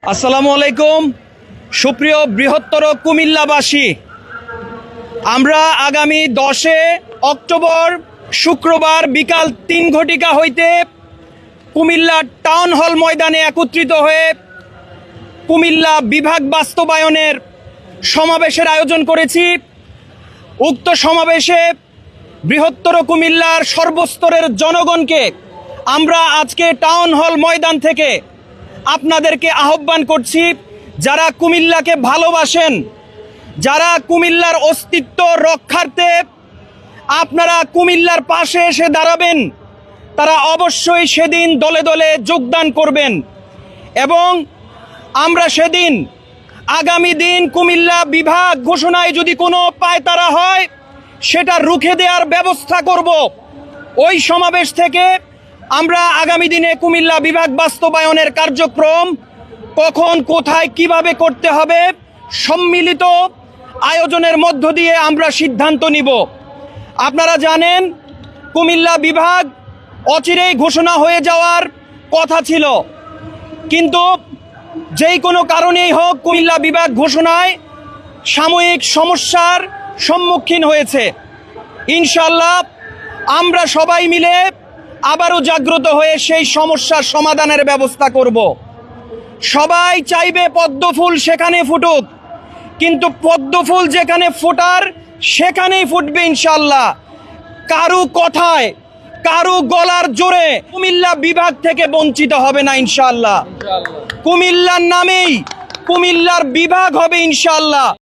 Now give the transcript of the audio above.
আসসালামু আলাইকুম সুপ্রিয় বৃহত্তর কুমিল্লাবাসী, আমরা আগামী 10 অক্টোবর শুক্রবার বিকাল 3 ঘটিকা হইতে কুমিল্লা টাউন হল ময়দানে একত্রিত হয়ে কুমিল্লা বিভাগ বাস্তবায়নের সমাবেশের আয়োজন করেছি। উক্ত সমাবেশে বৃহত্তর কুমিল্লার সর্বস্তরের জনগণকে আমরা আজকে টাউন হল ময়দান থেকে আপনাদেরকে আহ্বান করছি, যারা কুমিল্লাকে ভালোবাসেন, যারা কুমিল্লার অস্তিত্ব রক্ষার্থে আপনারা কুমিল্লার পাশে এসে দাঁড়াবেন, তারা অবশ্যই সেদিন দলে দলে যোগদান করবেন এবং আমরা সেদিন আগামী দিন কুমিল্লা বিভাগ ঘোষণায় যদি কোনো পায়তারা হয় সেটা রুখে দেওয়ার ব্যবস্থা করব। ওই সমাবেশ থেকে আমরা আগামী দিনে কুমিল্লা বিভাগ বাস্তবায়নের কার্যক্রম কখন কোথায় কিভাবে করতে হবে সম্মিলিত আয়োজনের মধ্য দিয়ে আমরা সিদ্ধান্ত নিব। আপনারা জানেন কুমিল্লা বিভাগ অচিরেই ঘোষণা হয়ে যাওয়ার কথা ছিল, কিন্তু যেই কোনো কারণেই হোক কুমিল্লা বিভাগ ঘোষণায় সাময়িক সমস্যার সম্মুখীন হয়েছে। ইনশাআল্লাহ আমরা সবাই মিলে আবারও জাগ্রত হয়ে সেই সমস্যার সমাধানের ব্যবস্থা করব। সবাই চাইবে পদ্মফুল সেখানে ফুটুক, কিন্তু পদ্মফুল যেখানে ফোটার সেখানেই ফুটবে ইনশাআল্লাহ। কারু কথায় কারু গলার জোরে কুমিল্লা বিভাগ থেকে বঞ্চিত হবে না ইনশাআল্লাহ। কুমিল্লার নামেই কুমিল্লার বিভাগ হবে ইনশাআল্লাহ।